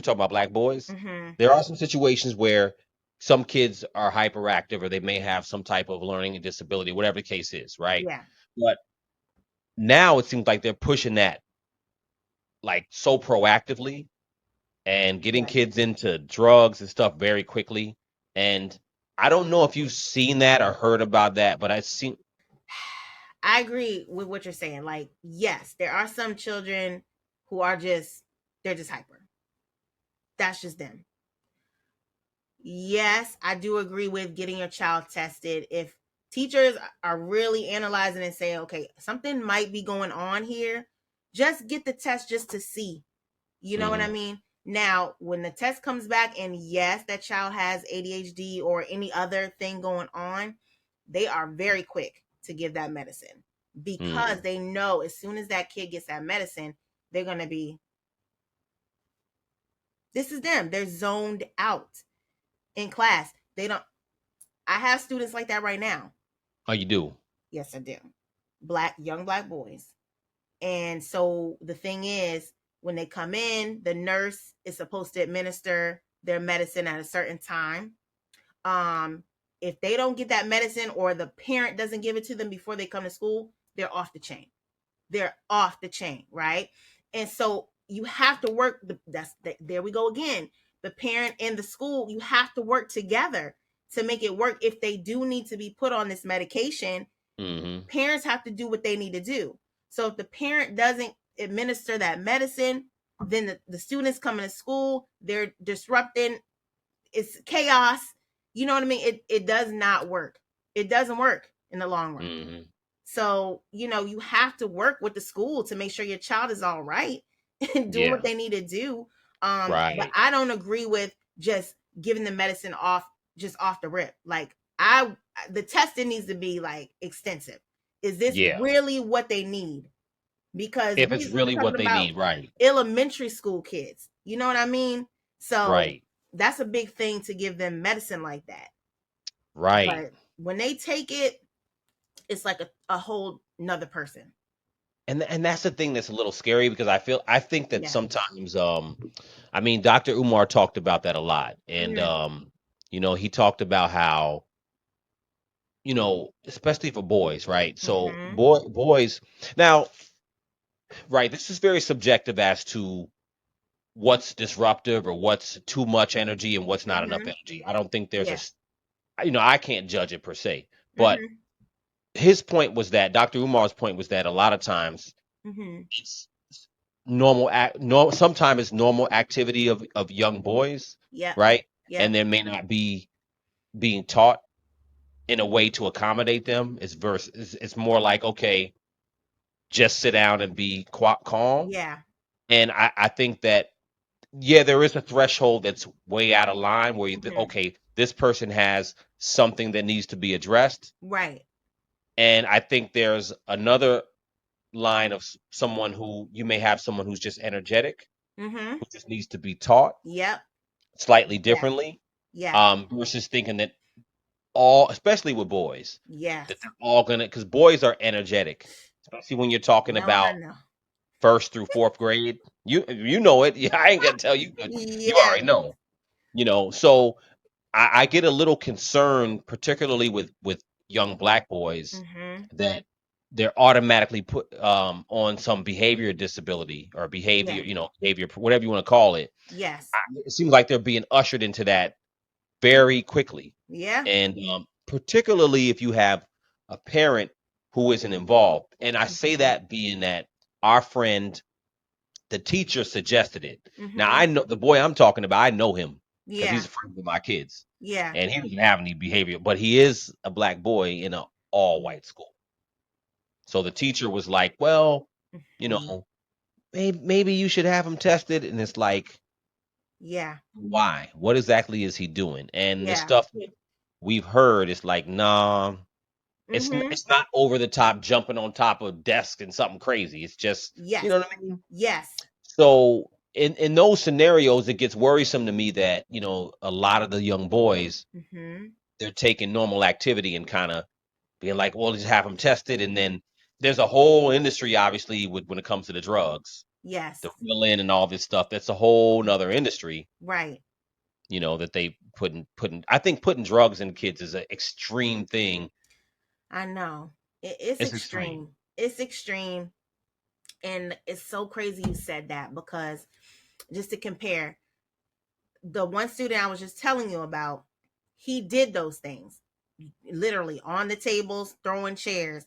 talking about black boys, Mm-hmm. there are some situations where some kids are hyperactive or they may have some type of learning disability, whatever the case is, right? Yeah. But now it seems like they're pushing that like so proactively and getting Yes. kids into drugs and stuff very quickly. And I don't know if you've seen that or heard about that, but I seen. I agree with what you're saying. Like, yes, there are some children who are just they're just hyper. That's just them. Yes, I do agree with getting your child tested. If teachers are really analyzing and saying, okay, something might be going on here, just get the test just to see. You know what I Mhm. mean? Now, when the test comes back and yes, that child has ADHD or any other thing going on, they are very quick to give that medicine because Mhm. they know as soon as that kid gets that medicine, they're going to be, this is them. They're zoned out in class. They don't, I have students like that right now. Oh, you do? Yes, I do. Young black boys. And so the thing is, when they come in, the nurse is supposed to administer their medicine at a certain time. Um, if they don't get that medicine or the parent doesn't give it to them before they come to school, they're off the chain. They're off the chain, right? And so you have to work. There we go again. The parent and the school, you have to work together to make it work. If they do need to be put on this medication, Mhm. parents have to do what they need to do. So if the parent doesn't administer that medicine, then the students coming to school, they're disrupting. It's chaos. You know what I mean? It does not work. It doesn't work in the long run. Mhm. So, you have to work with the school to make sure your child is all right and doing what Yeah. they need to do. But Right. I don't agree with just giving the medicine off just off the rip. Like I the testing needs to be like extensive. Is this Yeah. really what they need? Because If it's we're really what talking they about need, right? elementary school kids. You know what I mean? So Right. that's a big thing to give them medicine like that. Right. But when they take it, it's like a whole another person. And that's the thing that's a little scary because I think that Yeah. sometimes I mean Dr. Umar talked about that a lot. And Mm-hmm. he talked about how, especially for boys, right? So Mm-hmm. boys now, right, this is very subjective as to what's disruptive or what's too much energy and what's not enough Mm-hmm. energy. I don't think there's Yeah. I can't judge it per se. But Mm-hmm. his point was that Dr. Umar's point was that a lot of times Mm-hmm. it's normal act no sometimes it's normal activity of young boys, Yep. right? And Yep. there may not be being taught in a way to accommodate them. It's more like, okay, just sit down and be calm. Yeah. And I think that, yeah, there is a threshold that's way out of line where you think, Mm-hmm. okay, this person has something that needs to be addressed. Right. And I think there's another line of someone who you may have someone who's just energetic, Mm-hmm. who just needs to be taught Yep. slightly Yes. differently, Yeah. versus thinking that all, especially with boys, that Yes. they're all gonna, because boys are energetic, especially when you're talking Lord, about I know. first through fourth grade. You know it. Yeah, I ain't gonna tell you. You Yes. already know. So I get a little concerned, particularly with young black boys, Mm-hmm. that they're automatically put on some behavior disability or Yeah. behavior, whatever you want to call it. Yes. It seems like they're being ushered into that very quickly. Yeah. And particularly if you have a parent who isn't involved. And I say Mm-hmm. that being that our friend, the teacher, suggested it. Now, Mm-hmm. I know the boy I'm talking about, I know him because he's Yeah. a friend with my kids. Yeah. And he doesn't have any behavior, but he is a black boy in an all white school. So the teacher was like, well, you Mm-hmm. know, maybe you should have him tested. And it's like, Yeah. why? What exactly is he doing? And the Yeah. stuff that we've heard is like, nah, Mm-hmm. it's not over the top jumping on top of desk and something crazy. It's just, you Yes. know what I mean? Yes. So in those scenarios, it gets worrisome to me that, a lot of the young boys, Mm-hmm. they're taking normal activity and kind of being like, well, just have them tested. And then there's a whole industry, obviously, when it comes to the drugs. Yes. the Ritalin and all this stuff. That's a whole nother industry, Right. that they putting. I think putting drugs in kids is an extreme thing. I know. It's It's extreme. extreme. It's extreme. And it's so crazy you said that because just to compare, the one student I was just telling you about, he did those things literally on the tables, throwing chairs,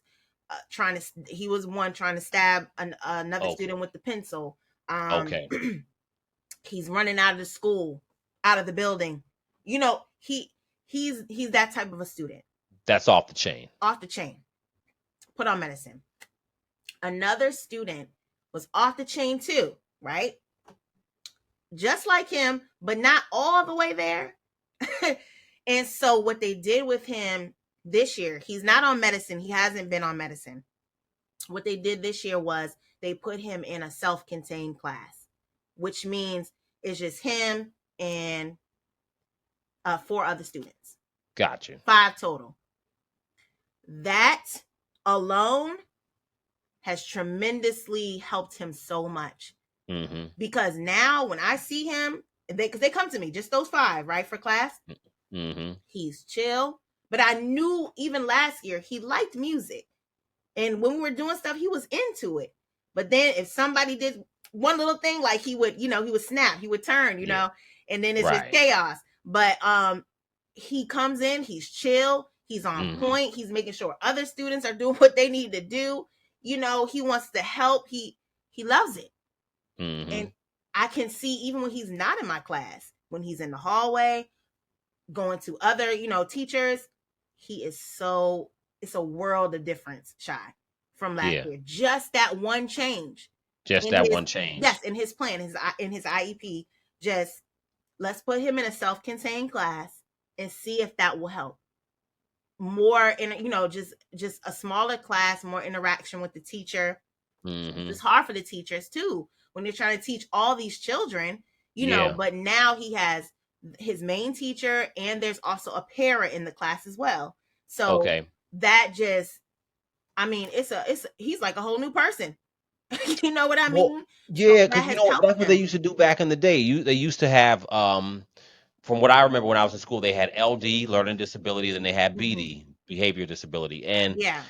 he was one trying to stab another Okay. student with the pencil. Um, Okay. he's running out of the school, out of the building. You know, he's that type of a student, That's off the chain. off the chain. Put on medicine. Another student was off the chain too, right? Just like him, but not all the way there. And so what they did with him this year, he's not on medicine. He hasn't been on medicine. What they did this year was they put him in a self-contained class, which means it's just him and four other students, Got you. five total. That alone has tremendously helped him so much Mm-hmm. because now when I see him, because they come to me, just those five, right, for class, Mm-hmm. he's chill. But I knew even last year he liked music. And when we were doing stuff, he was into it. But then if somebody did one little thing, like he would snap, he would turn, Yeah. and then it's just Right. chaos. But he comes in, he's chill, he's on Mm-hmm. point, he's making sure other students are doing what they need to do. He wants to help. He loves it. Mm-hmm. And I can see even when he's not in my class, when he's in the hallway, going to other, teachers, he is so it's a world of difference, Shy, from last Yeah. year. Just that one change Just in that his one change. yes, in his plan, in his IEP. Just let's put him in a self-contained class and see if that will help. More in just a smaller class, more interaction with the teacher. Mm-hmm. It's hard for the teachers too when they're trying to teach all these children, Yeah. but now he has his main teacher and there's also a para in the class as well. So Okay. that just I mean, it's he's like a whole new person. You know what I Well, mean? So yeah, that because has helped that's what they him. used to do back in the day. They used to have, from what I remember when I was in school, they had LD, learning disability, then they had Hmm. BD, behavior disability, and Yeah.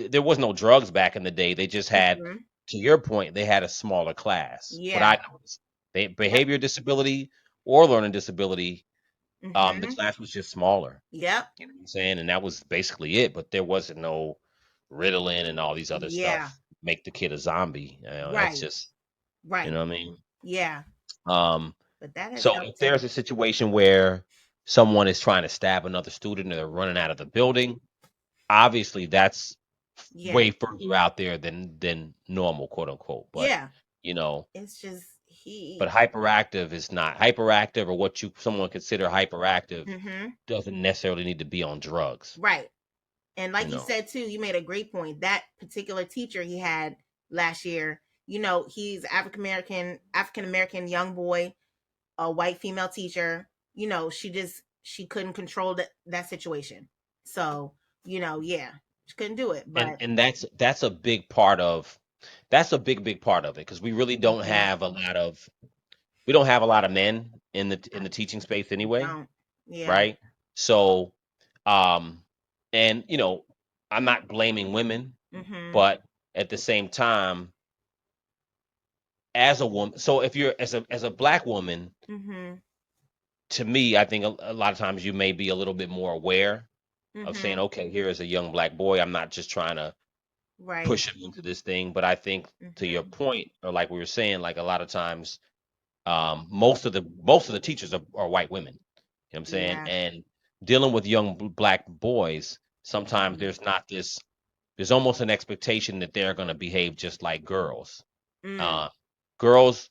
there was no drugs back in the day. They just had, Hmm. to your point, they had a smaller class. What Yeah. I noticed, they Yep. behavior disability or learning disability, the Hmm. class was just smaller. Yep. You know what I'm saying? And that was basically it. But there wasn't no Ritalin and all these other Yeah. stuff make the kid a zombie. That's Right. just, you Right. know what I mean? Yeah. Um, But that has so if helped there's him. a situation where someone is trying to stab another student or they're running out of the building, obviously that's Yeah. way further out there than normal, quote unquote. But Yeah. you know, It's just but he. hyperactive is not hyperactive, or what you someone consider hyperactive Hmm. doesn't necessarily need to be on drugs. Right. And You like you know, said too, you made a great point. That particular teacher he had last year, he's African American young boy, a white female teacher. She couldn't control that situation. So, yeah, she couldn't do it. and But and that's a big part of that's a big part of it because mhm, we don't have a lot of men in I the teaching space anyway, don't. Yeah. right? So, um, and I'm not blaming women, Mhm. but at the same time, as a woman, so if you're as a black woman, Mhm. to me, I think a lot of times you may be a little bit more aware of saying, Mhm. okay, here is a young black boy. I'm not just trying to Right. push him into this thing, but I think to your Mhm. point, or like we were saying, like a lot of times, most of the teachers are white women. You know what I'm saying? Yeah. And dealing with young black boys, sometimes Mhm. there's almost an expectation that they're going to behave just like girls. Mm. Uh, girls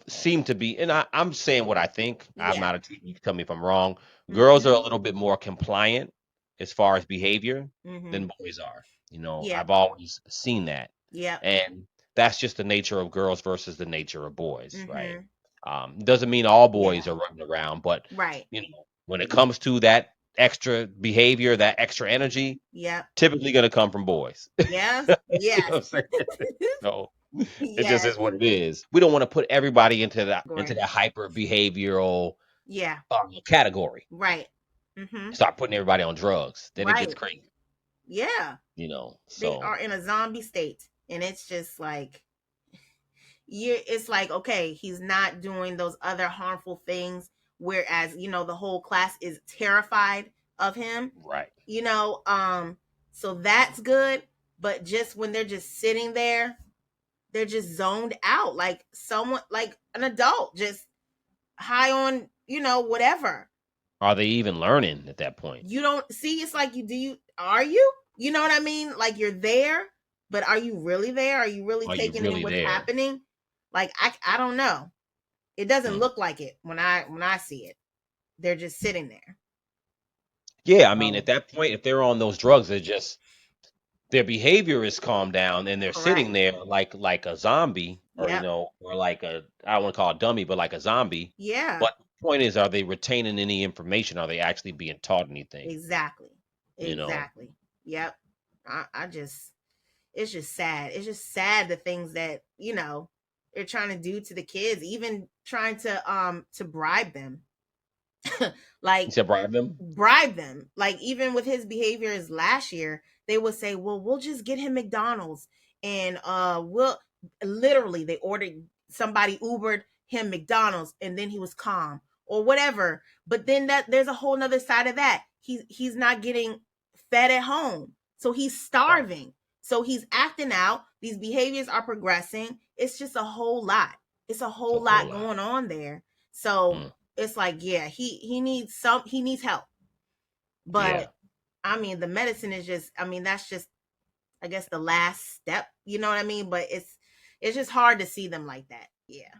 seem to be, and I'm saying what I think. I'm Yeah. not a teacher. You can tell me if I'm wrong. Girls are a Mhm. little bit more compliant as far as behavior Mhm. than boys are. Yep. I've always seen that, Yep. and that's just the nature of girls versus the nature of boys, right? Mhm. Doesn't mean all boys Yeah. are running around, but Right. when it comes to that extra behavior, that extra energy, Yep. typically going to come from boys. Yes. You know what Yes. I'm saying? No. It just Yes. is what it is. We don't want to put everybody into Great. that hyper behavioral Yeah. category. Right. Mm-hmm. Start putting everybody on drugs, then it gets Right. crazy. Yeah. They So are in a zombie state, and it's just like you. It's like, okay, he's not doing those other harmful things, whereas the whole class is terrified of him. right. You know, so that's good. But just when they're just sitting there, they're just zoned out, like someone, like an adult, just high on whatever. Are they even learning at that point? You don't see. It's like, are you, what I mean? Like, you're there, but are you really there? Are you really Are you taking in really what's there? happening? Like, I don't know. It doesn't Hmm. look like it when I see it. They're just sitting there. Yeah, I mean, So at that point, if they're on those drugs, they're just their behavior is calmed down and they're correct. sitting there like a zombie or Yep. or like a I don't want to call it dummy, but like a zombie. Yeah. But the point is, are they retaining any information? Are they actually being taught anything? Exactly. You know, Exactly. Yep. I just, it's just sad. It's just sad, the things that they're trying to do to the kids, even trying to bribe them. you Like, said bribe them. like, even with his behaviors last year, they would say, well, we'll just get him McDonald's, and we'll literally, they ordered, somebody Ubered him McDonald's, and then he was calm or whatever. But then that there's a whole nother side of that. He's not getting fed at home, so he's Right, starving, so he's acting out, these behaviors are progressing. It's just a whole lot. It's a it's a whole whole lot lot. going on there. So Mm, it's like, yeah, he needs help. yeah, But I mean, the medicine is just, I mean, that's just, I guess, the last step, you know what I mean? But it's just hard to see them like that. Yeah.